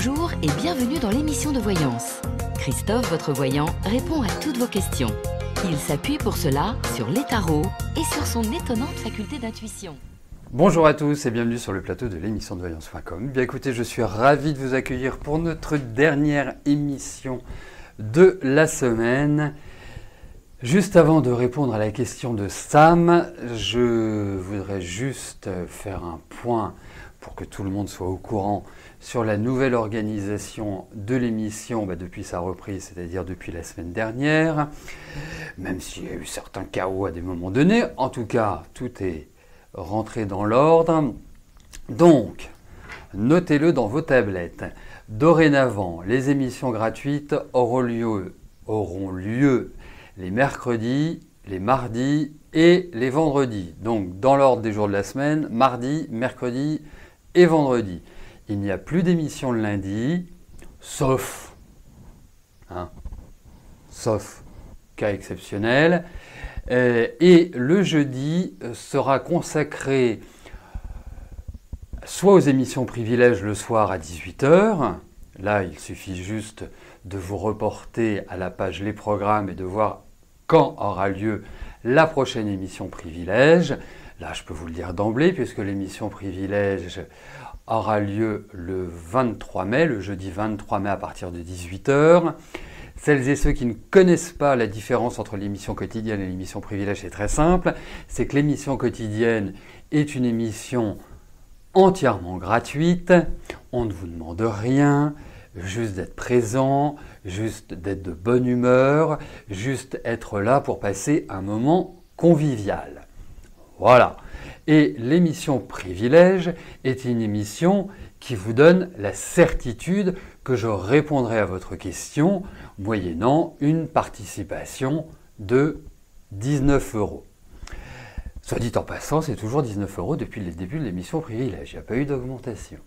Bonjour et bienvenue dans l'émission de voyance. Christophe, votre voyant, répond à toutes vos questions. Il s'appuie pour cela sur les tarots et sur son étonnante faculté d'intuition. Bonjour à tous et bienvenue sur le plateau de l'émission de voyance.com. Bien écoutez, je suis ravi de vous accueillir pour notre dernière émission de la semaine. Juste avant de répondre à la question de Sam, je voudrais juste faire un point pour que tout le monde soit au courant sur la nouvelle organisation de l'émission depuis sa reprise, c'est-à-dire depuis la semaine dernière, même s'il y a eu certains chaos à des moments donnés. En tout cas, tout est rentré dans l'ordre. Donc, notez-le dans vos tablettes. Dorénavant, les émissions gratuites auront lieu les mercredis, les mardis et les vendredis. Donc, dans l'ordre des jours de la semaine, mardi, mercredi et vendredi. Il n'y a plus d'émission le lundi, sauf cas exceptionnel. Et le jeudi sera consacré soit aux émissions privilèges le soir à 18h. Là, il suffit juste de vous reporter à la page Les Programmes et de voir quand aura lieu la prochaine émission privilège. Là, je peux vous le dire d'emblée, puisque l'émission privilège aura lieu le 23 mai, le jeudi 23 mai à partir de 18h. Celles et ceux qui ne connaissent pas la différence entre l'émission quotidienne et l'émission privilège, c'est très simple. C'est que l'émission quotidienne est une émission entièrement gratuite. On ne vous demande rien, juste d'être présent, juste d'être de bonne humeur, juste être là pour passer un moment convivial. Voilà. Et l'émission privilège est une émission qui vous donne la certitude que je répondrai à votre question moyennant une participation de 19 €. Soit dit en passant, c'est toujours 19 € depuis le début de l'émission privilège. Il n'y a pas eu d'augmentation.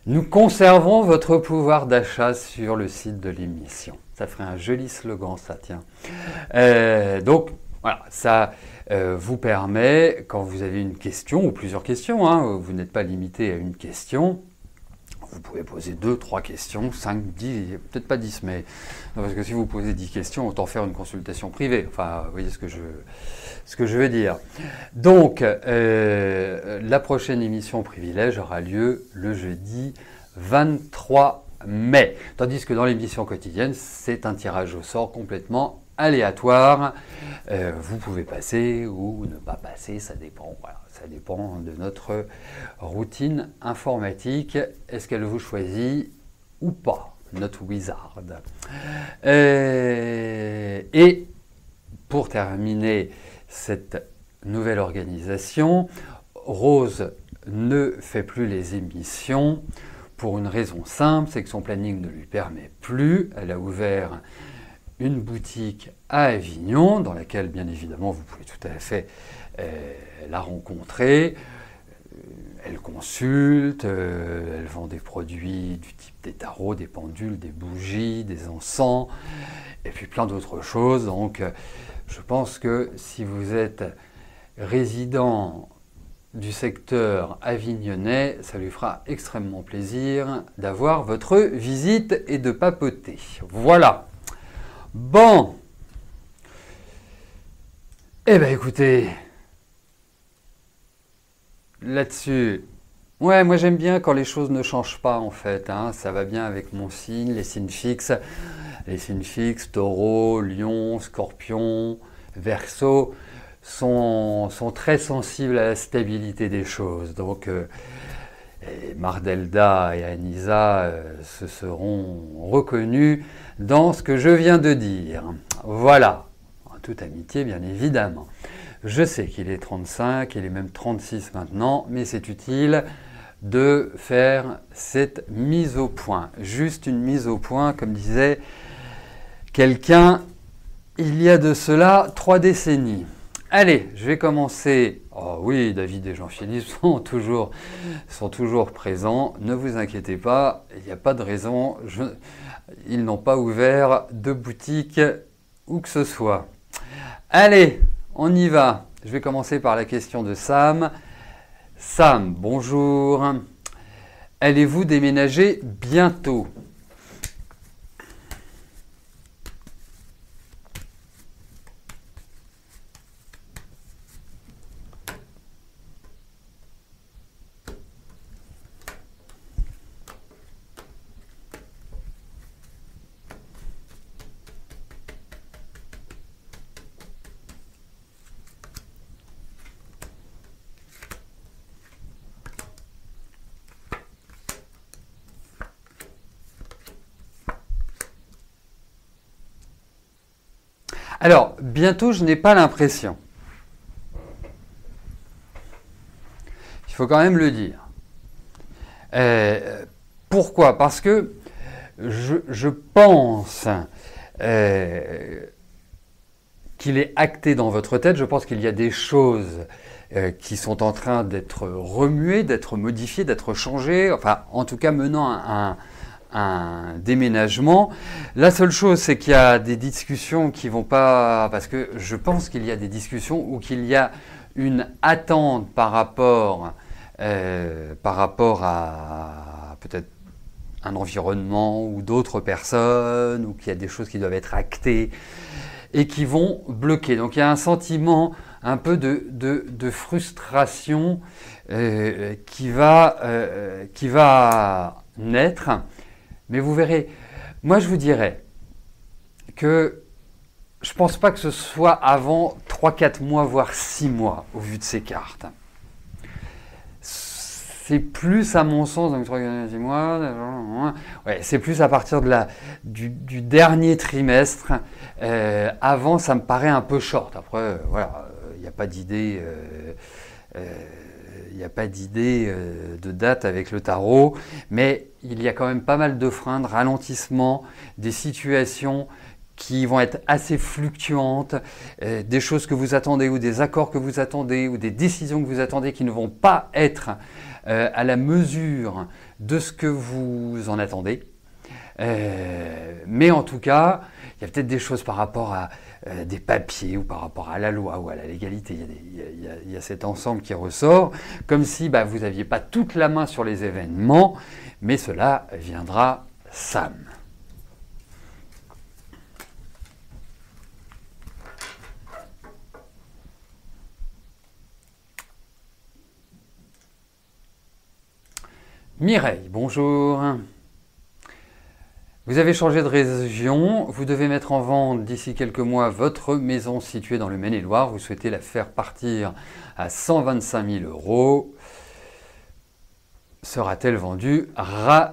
Nous conservons votre pouvoir d'achat sur le site de l'émission. Ça ferait un joli slogan, ça, tiens. Donc, voilà, ça vous permet, quand vous avez une question, ou plusieurs questions, vous n'êtes pas limité à une question, vous pouvez poser 2, 3 questions, 5, 10, peut-être pas 10, mais non, parce que si vous posez 10 questions, autant faire une consultation privée. Enfin, vous voyez ce que je veux dire. Donc, la prochaine émission privilège aura lieu le jeudi 23 mai. Tandis que dans l'émission quotidienne, c'est un tirage au sort complètement aléatoire. Vous pouvez passer ou ne pas passer, ça dépend. Voilà, ça dépend de notre routine informatique. Est-ce qu'elle vous choisit ou pas, notre wizard. Et pour terminer cette nouvelle organisation, Rose ne fait plus les émissions pour une raison simple, c'est que son planning ne lui permet plus. Elle a ouvert une boutique à Avignon, dans laquelle, bien évidemment, vous pouvez tout à fait la rencontrer. Elle consulte, elle vend des produits du type des tarots, des pendules, des bougies, des encens, et puis plein d'autres choses. Donc, je pense que si vous êtes résident du secteur avignonnais, ça lui fera extrêmement plaisir d'avoir votre visite et de papoter. Voilà. Bon, eh bien écoutez, là-dessus, ouais, moi j'aime bien quand les choses ne changent pas en fait, ça va bien avec mon signe, les signes fixes, Taureau, Lion, Scorpion, Verseau, sont très sensibles à la stabilité des choses. Donc, Mardelda et Anissa se seront reconnus dans ce que je viens de dire. Voilà, en toute amitié bien évidemment. Je sais qu'il est 35, il est même 36 maintenant, mais c'est utile de faire cette mise au point. Juste une mise au point, comme disait quelqu'un il y a de cela 3 décennies. Allez, je vais commencer. Oh oui, David et Jean-Philippe sont toujours présents. Ne vous inquiétez pas, il n'y a pas de raison. Ils n'ont pas ouvert de boutique où que ce soit. Allez, on y va. Je vais commencer par la question de Sam. Sam, bonjour. allez-vous déménager bientôt? Alors, bientôt, je n'ai pas l'impression. Il faut quand même le dire. Pourquoi? Parce que je pense qu'il est acté dans votre tête. Je pense qu'il y a des choses qui sont en train d'être remuées, d'être modifiées, d'être changées. Enfin, en tout cas, menant un déménagement. La seule chose, c'est qu'il y a des discussions qui vont pas, parce que je pense qu'il y a des discussions où qu'il y a une attente par rapport à peut-être un environnement ou d'autres personnes, ou qu'il y a des choses qui doivent être actées et qui vont bloquer. Donc il y a un sentiment un peu de frustration qui va naître. Mais vous verrez, moi je vous dirais que je ne pense pas que ce soit avant 3-4 mois, voire 6 mois, au vu de ces cartes. C'est plus à mon sens, donc 3-6 mois, ouais, c'est plus à partir de du dernier trimestre. Avant, ça me paraît un peu short. Après, voilà, il n'y a pas d'idée. Il n'y a pas d'idée de date avec le tarot, mais il y a quand même pas mal de freins, de ralentissements, des situations qui vont être assez fluctuantes, des choses que vous attendez ou des accords que vous attendez ou des décisions que vous attendez qui ne vont pas être à la mesure de ce que vous en attendez. Mais en tout cas, il y a peut-être des choses par rapport à des papiers ou par rapport à la loi ou à la légalité. Il y a cet ensemble qui ressort, comme si vous n'aviez pas toute la main sur les événements, mais cela viendra Sam. Mireille, bonjour. Vous avez changé de région, vous devez mettre en vente d'ici quelques mois votre maison située dans le Maine-et-Loire. Vous souhaitez la faire partir à 125 000 €. Sera-t-elle vendue rapidement?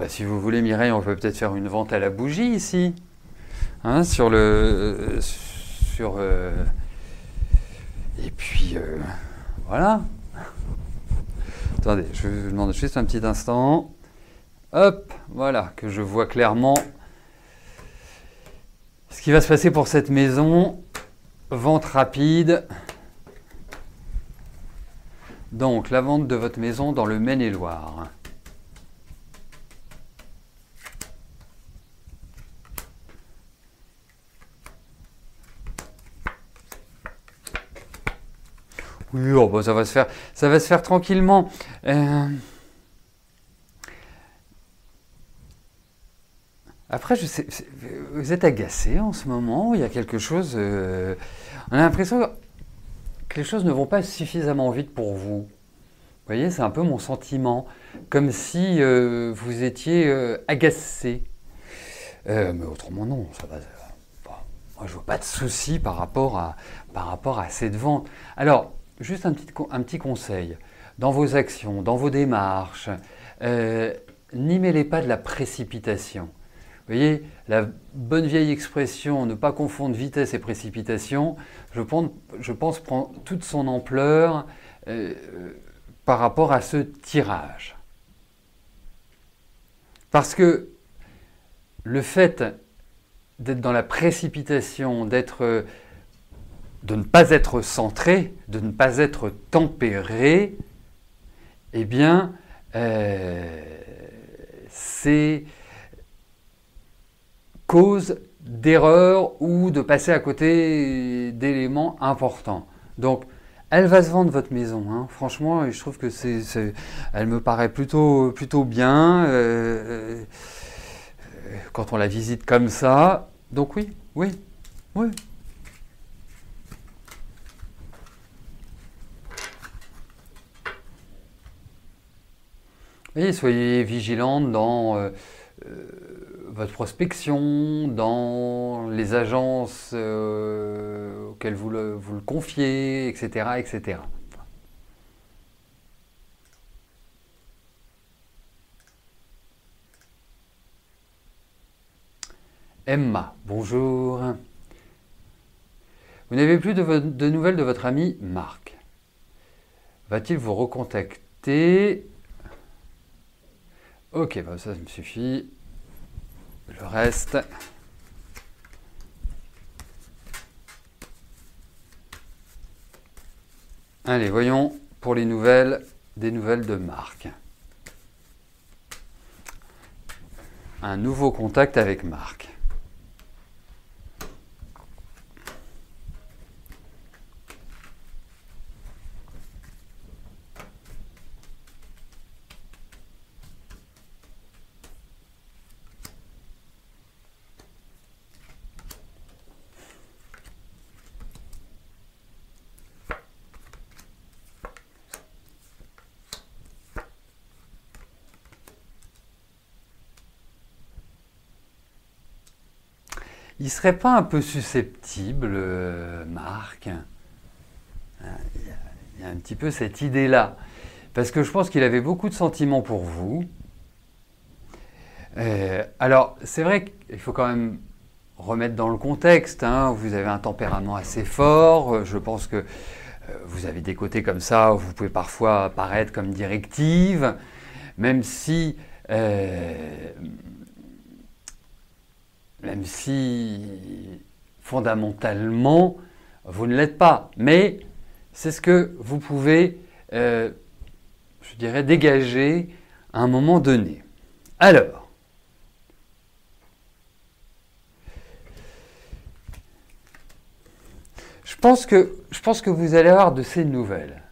Si vous voulez, Mireille, on peut peut-être faire une vente à la bougie ici. Hein, et puis, voilà. Attendez, je vous demande juste un petit instant. Hop, voilà, que je vois clairement ce qui va se passer pour cette maison. Vente rapide. Donc, la vente de votre maison dans le Maine-et-Loire. Oui, ça va se faire tranquillement. Après, je sais, vous êtes agacé en ce moment. Il y a quelque chose. On a l'impression que les choses ne vont pas suffisamment vite pour vous. Vous voyez, c'est un peu mon sentiment, comme si vous étiez agacé. Mais autrement, non, ça va. Moi, je vois pas de souci par rapport à cette vente. Alors. Juste un petit conseil, dans vos actions, dans vos démarches, n'y mêlez pas de la précipitation. Vous voyez, la bonne vieille expression « ne pas confondre vitesse et précipitation », je pense prend toute son ampleur par rapport à ce tirage. Parce que le fait d'être dans la précipitation, de ne pas être centré, de ne pas être tempéré, eh bien, c'est cause d'erreur ou de passer à côté d'éléments importants. Donc, Elle va se vendre votre maison, hein. Franchement, je trouve que elle me paraît plutôt bien quand on la visite comme ça. Donc oui, oui, oui. Et soyez vigilante dans votre prospection, dans les agences auxquelles vous le confiez, etc., etc. Emma, bonjour. Vous n'avez plus de nouvelles de votre ami Marc. Va-t-il vous recontacter? Ok, bah ça me suffit. Le reste. Allez, voyons pour les nouvelles, des nouvelles de Marc. Un nouveau contact avec Marc. Il serait pas un peu susceptible, Marc? Il y a un petit peu cette idée-là. Parce que je pense qu'il avait beaucoup de sentiments pour vous. Alors, c'est vrai qu'il faut quand même remettre dans le contexte, hein. Vous avez un tempérament assez fort. Je pense que vous avez des côtés comme ça où vous pouvez parfois paraître comme directive, même si fondamentalement vous ne l'êtes pas. Mais c'est ce que vous pouvez, je dirais, dégager à un moment donné. Alors, je pense que vous allez avoir de ces nouvelles.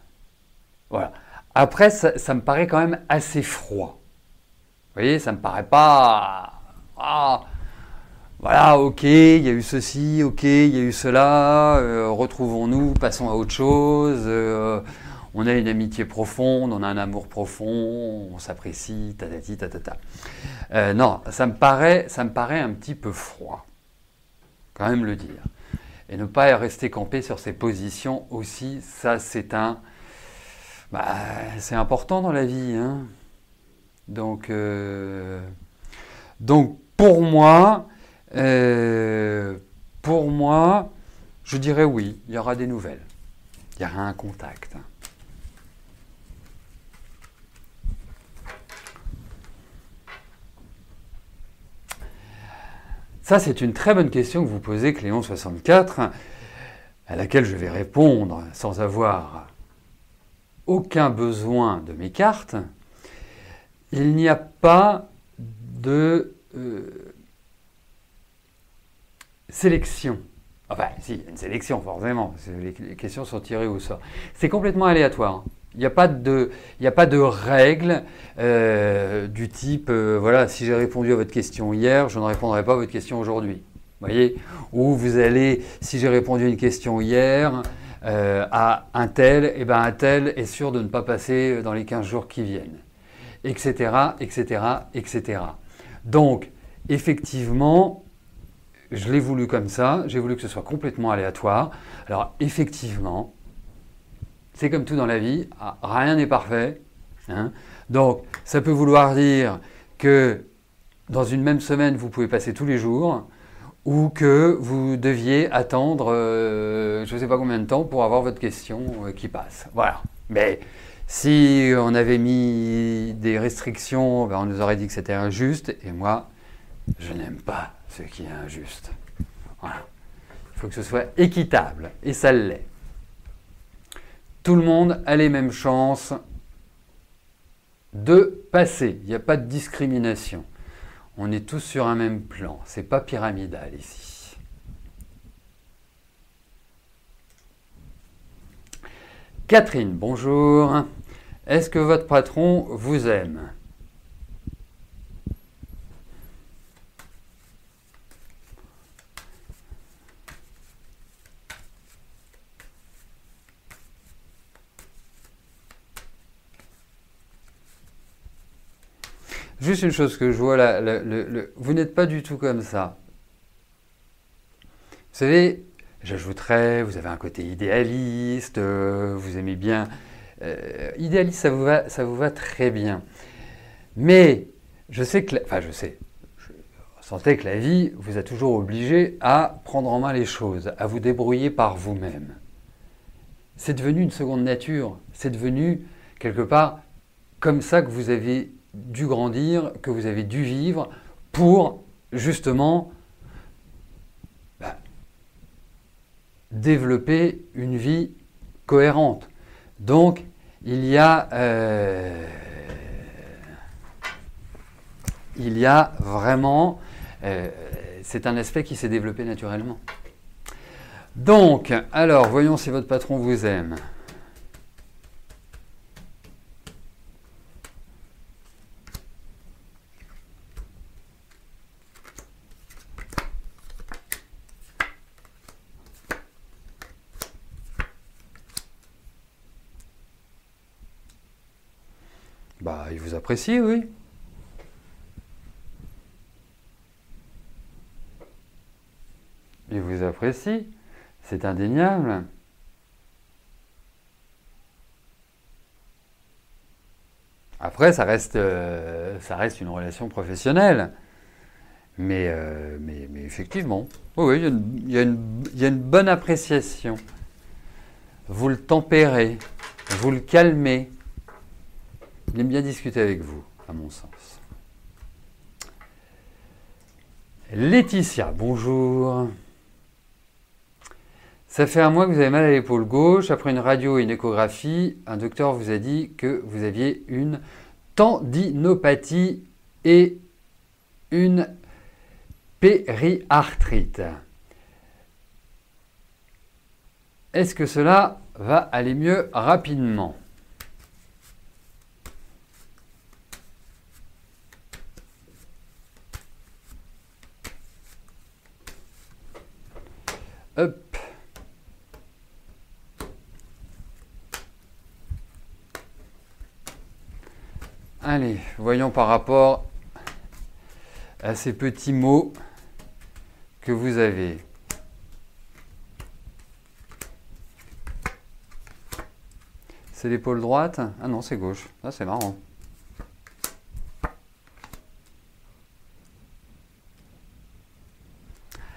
Voilà. Après, ça me paraît quand même assez froid. Vous voyez, ça me paraît pas... voilà, ok, il y a eu ceci, ok, il y a eu cela, retrouvons-nous, passons à autre chose, on a une amitié profonde, on a un amour profond, on s'apprécie, tatati, tatata. Non, ça me paraît un petit peu froid, quand même le dire. Et ne pas rester campé sur ses positions aussi, ça c'est c'est important dans la vie, hein. Donc pour moi, je dirais oui, il y aura des nouvelles. Il y aura un contact. Ça, c'est une très bonne question que vous posez, Cléon64, à laquelle je vais répondre sans avoir aucun besoin de mes cartes. Il n'y a pas de sélection. Enfin, si, une sélection, forcément. Les questions sont tirées au sort. C'est complètement aléatoire. Il n'y a pas de règles du type, voilà, si j'ai répondu à votre question hier, je ne répondrai pas à votre question aujourd'hui. Vous voyez? Ou vous allez, si j'ai répondu à une question hier à un tel, et ben un tel est sûr de ne pas passer dans les 15 jours qui viennent. Etc., etc., etc. Donc, effectivement, je l'ai voulu comme ça, j'ai voulu que ce soit complètement aléatoire. Alors, effectivement, c'est comme tout dans la vie, rien n'est parfait, hein. Donc, ça peut vouloir dire que dans une même semaine, vous pouvez passer tous les jours, ou que vous deviez attendre je ne sais pas combien de temps pour avoir votre question qui passe. Voilà. Mais si on avait mis des restrictions, on nous aurait dit que c'était injuste, et moi, je n'aime pas ce qui est injuste. Voilà. Il faut que ce soit équitable, et ça l'est. Tout le monde a les mêmes chances de passer. Il n'y a pas de discrimination. On est tous sur un même plan. C'est pas pyramidal ici. Catherine, bonjour. Est-ce que votre patron vous aime? Juste une chose que je vois là, vous n'êtes pas du tout comme ça. Vous savez, j'ajouterais, vous avez un côté idéaliste, vous aimez bien. Idéaliste, ça vous va très bien. Mais je sais que, je sentais que la vie vous a toujours obligé à prendre en main les choses, à vous débrouiller par vous-même. C'est devenu une seconde nature. C'est devenu quelque part comme ça que vous avez dû grandir, que vous avez dû vivre pour justement développer une vie cohérente. Donc, il y a vraiment, c'est un aspect qui s'est développé naturellement. Donc, alors, voyons si votre patron vous aime. Bah, il vous apprécie, oui. Il vous apprécie, c'est indéniable. Après, ça reste une relation professionnelle. Mais effectivement, oui, il y a une bonne appréciation. Vous le tempérez, vous le calmez. Il aime bien discuter avec vous, à mon sens. Laetitia, bonjour. Ça fait un mois que vous avez mal à l'épaule gauche. Après une radio et une échographie, un docteur vous a dit que vous aviez une tendinopathie et une périarthrite. Est-ce que cela va aller mieux rapidement? Hop. Allez, voyons par rapport à ces petits mots que vous avez. C'est l'épaule droite? Ah non, c'est gauche. Ah, c'est marrant.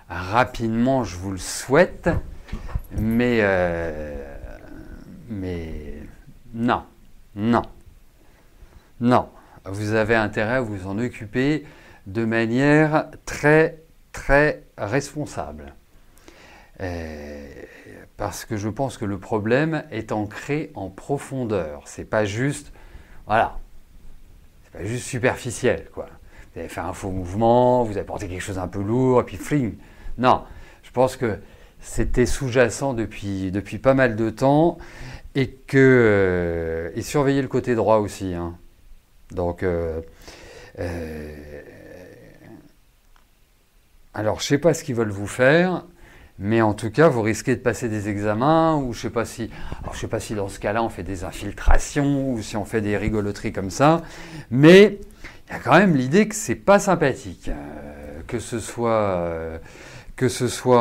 Rapidement, je vous le souhaite, mais non, non, non. Vous avez intérêt à vous en occuper de manière très, très responsable. Parce que je pense que le problème est ancré en profondeur. C'est pas juste, voilà, c'est pas juste superficiel, quoi. Vous avez fait un faux mouvement, vous avez porté quelque chose un peu lourd, et puis fling. Non, je pense que c'était sous-jacent depuis pas mal de temps et que et surveillez le côté droit aussi. Hein. Donc, alors je sais pas ce qu'ils veulent vous faire, mais en tout cas vous risquez de passer des examens ou je sais pas si dans ce cas-là on fait des infiltrations ou si on fait des rigoloteries comme ça, mais il y a quand même l'idée que c'est pas sympathique, que ce soit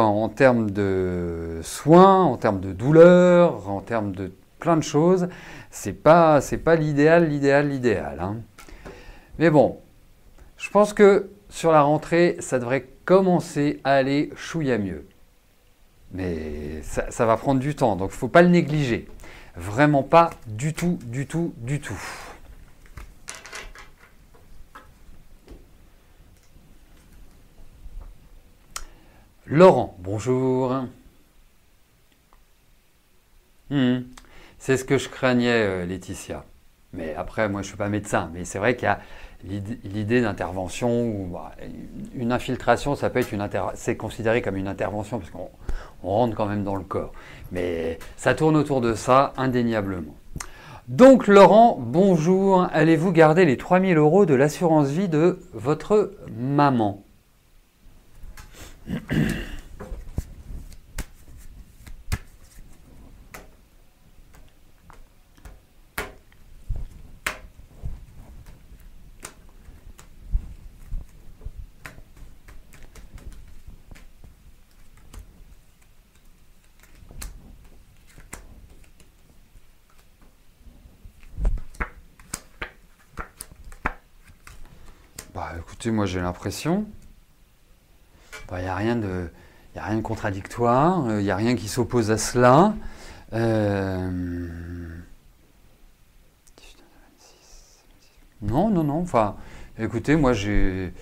en termes de soins, en termes de douleur, en termes de plein de choses, c'est pas l'idéal. Hein. Mais bon, je pense que sur la rentrée, ça devrait commencer à aller chouïa mieux. Mais ça va prendre du temps, donc il ne faut pas le négliger. Vraiment pas du tout. Laurent, bonjour. C'est ce que je craignais, Laetitia. Mais après, moi, je ne suis pas médecin. Mais c'est vrai qu'il l'idée d'intervention, une infiltration, ça peut être c'est considéré comme une intervention parce qu'on rentre quand même dans le corps. Mais ça tourne autour de ça, indéniablement. Donc Laurent, bonjour. Allez-vous garder les 3 000 € de l'assurance vie de votre maman? Bah écoutez, moi j'ai l'impression, il n'y a rien de contradictoire, il n'y a rien qui s'oppose à cela. Non, enfin, écoutez, moi j'ai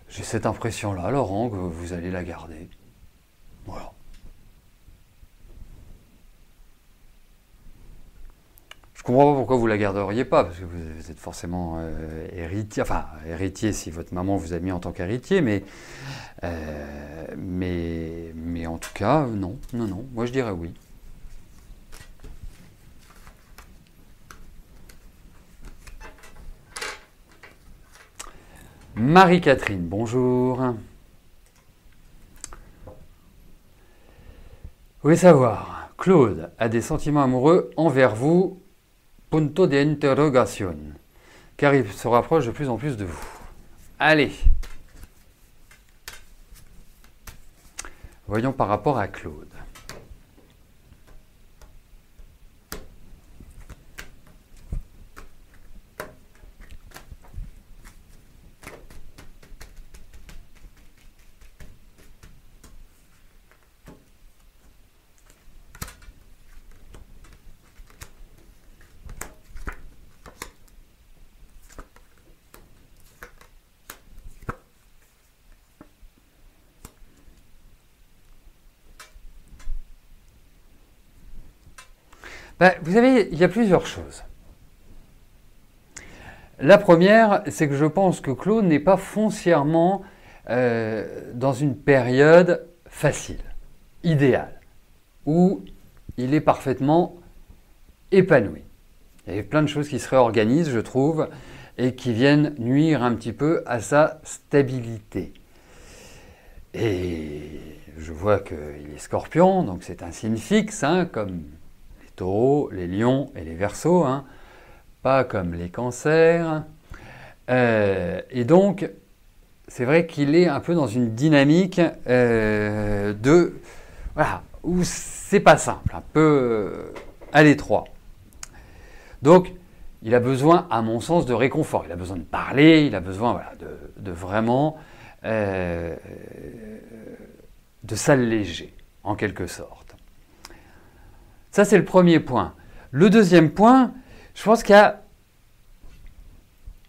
cette impression-là, Laurent, que vous allez la garder. Voilà. Je comprends pas pourquoi vous la garderiez pas, parce que vous êtes forcément héritier, enfin héritier si votre maman vous a mis en tant qu'héritier, mais en tout cas, non, moi je dirais oui. Marie-Catherine, bonjour. Vous voulez savoir, Claude a des sentiments amoureux envers vous, punto de interrogation, car il se rapproche de plus en plus de vous. Allez. Voyons par rapport à Claude. Vous savez, il y a plusieurs choses. La première, c'est que je pense que Claude n'est pas foncièrement dans une période facile, idéale, où il est parfaitement épanoui. Il y a plein de choses qui se réorganisent, je trouve, et qui viennent nuire un petit peu à sa stabilité. Et je vois qu'il est Scorpion, donc c'est un signe fixe, hein, comme Taureaux, les lions et les Verseaux, hein, pas comme les cancers. Et donc, c'est vrai qu'il est un peu dans une dynamique où c'est pas simple, un peu à l'étroit. Donc, il a besoin, à mon sens, de réconfort. Il a besoin de parler, il a besoin de vraiment de s'alléger, en quelque sorte. Ça, c'est le premier point. Le deuxième point, je pense qu'il y a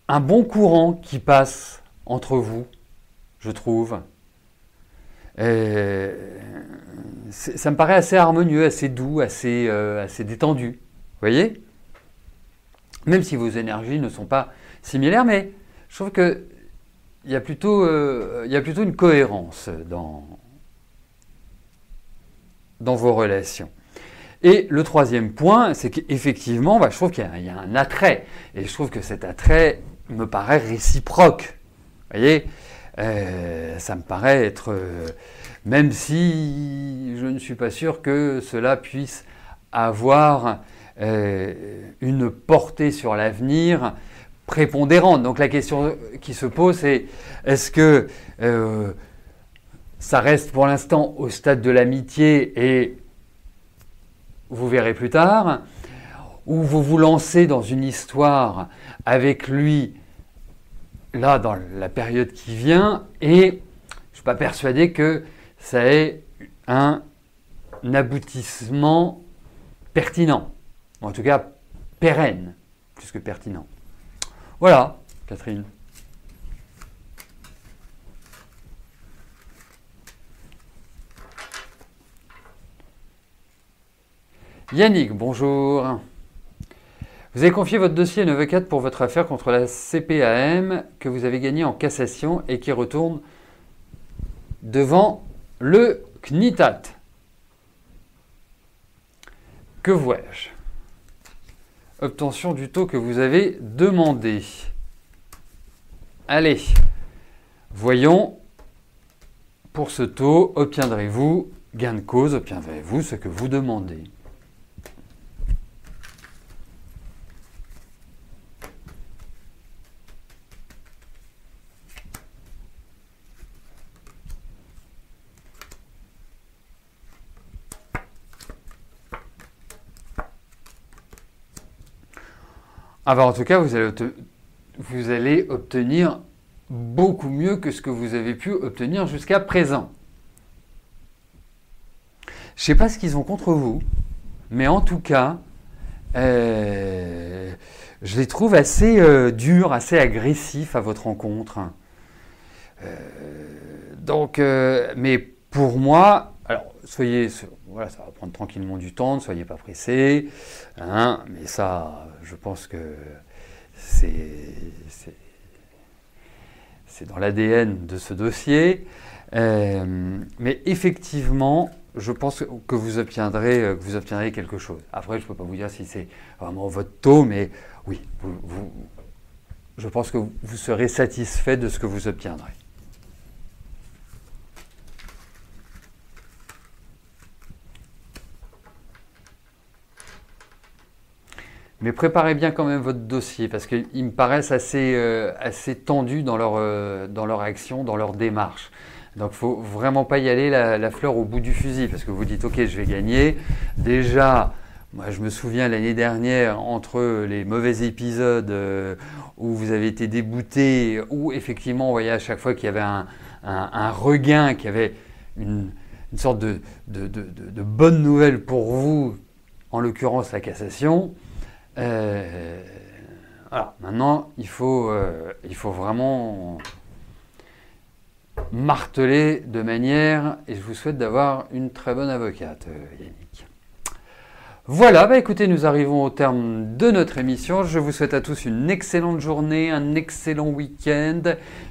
un bon courant qui passe entre vous, je trouve. Ça me paraît assez harmonieux, assez doux, assez détendu. Vous voyez? Même si vos énergies ne sont pas similaires, mais je trouve qu'il y a plutôt une cohérence dans vos relations. Et le troisième point, c'est qu'effectivement, je trouve qu'il y a un attrait. Et je trouve que cet attrait me paraît réciproque. Vous voyez, ça me paraît être... même si je ne suis pas sûr que cela puisse avoir une portée sur l'avenir prépondérante. Donc la question qui se pose, c'est est-ce que ça reste pour l'instant au stade de l'amitié et vous verrez plus tard, ou vous vous lancez dans une histoire avec lui, là, dans la période qui vient, et je ne suis pas persuadé que ça ait un aboutissement pertinent, en tout cas pérenne, plus que pertinent. Voilà, Catherine. Yannick, bonjour. Vous avez confié votre dossier à une avocate pour votre affaire contre la CPAM que vous avez gagnée en cassation et qui retourne devant le CNITAT. Que vois-je? Obtention du taux que vous avez demandé. Allez, voyons, pour ce taux, obtiendrez-vous gain de cause, obtiendrez-vous ce que vous demandez? Ah bah en tout cas, vous allez obtenir beaucoup mieux que ce que vous avez pu obtenir jusqu'à présent. Je ne sais pas ce qu'ils ont contre vous, mais en tout cas, je les trouve assez durs, assez agressifs à votre rencontre. Mais pour moi, alors voilà, ça va prendre tranquillement du temps, ne soyez pas pressés, hein, mais ça, je pense que c'est dans l'ADN de ce dossier. Mais effectivement, je pense que vous obtiendrez quelque chose. Après, je ne peux pas vous dire si c'est vraiment votre taux, mais oui, je pense que vous serez satisfait de ce que vous obtiendrez. Mais préparez bien quand même votre dossier parce qu'ils me paraissent assez tendus dans leur action, dans leur démarche. Donc il ne faut vraiment pas y aller la fleur au bout du fusil parce que vous dites ok je vais gagner. Déjà, moi je me souviens l'année dernière entre les mauvais épisodes où vous avez été débouté, où effectivement on voyait à chaque fois qu'il y avait un regain, qu'il y avait une sorte de bonne nouvelle pour vous, en l'occurrence la cassation. Voilà. Maintenant, il faut vraiment marteler de manière, et je vous souhaite d'avoir une très bonne avocate, Yannick. Voilà, bah écoutez, nous arrivons au terme de notre émission. Je vous souhaite à tous une excellente journée, un excellent week-end.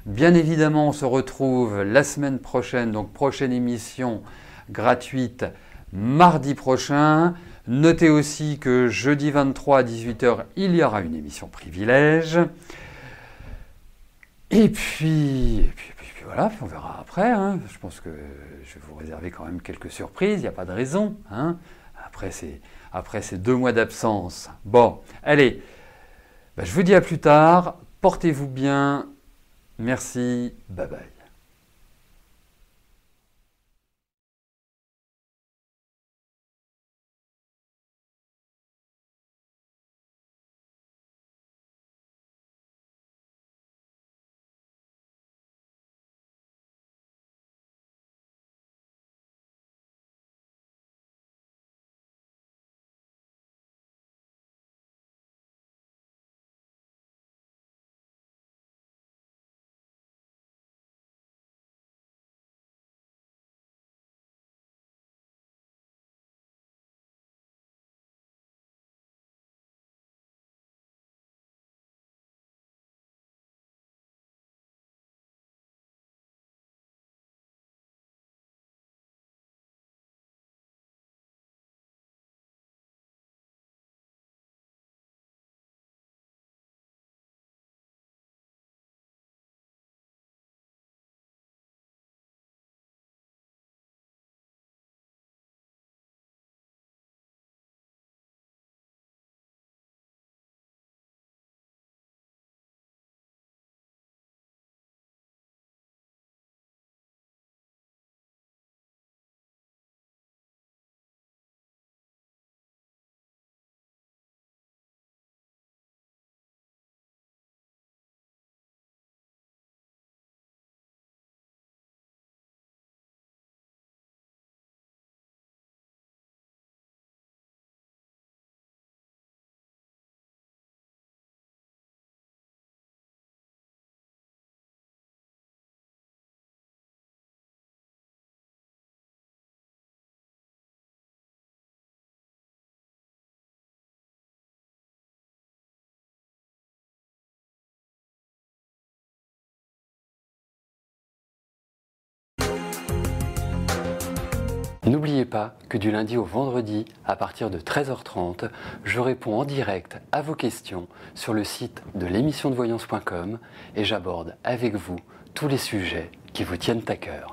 Bien évidemment, on se retrouve la semaine prochaine, donc prochaine émission gratuite mardi prochain. Notez aussi que jeudi 23 à 18h, il y aura une émission privilège. Et puis voilà, on verra après. Hein. Je pense que je vais vous réserver quand même quelques surprises, il n'y a pas de raison. Hein. Après ces 2 mois d'absence. Bon, allez, je vous dis à plus tard. Portez-vous bien. Merci. Bye bye. pas que du lundi au vendredi, à partir de 13h30, je réponds en direct à vos questions sur le site de l'émissiondevoyance.com et j'aborde avec vous tous les sujets qui vous tiennent à cœur.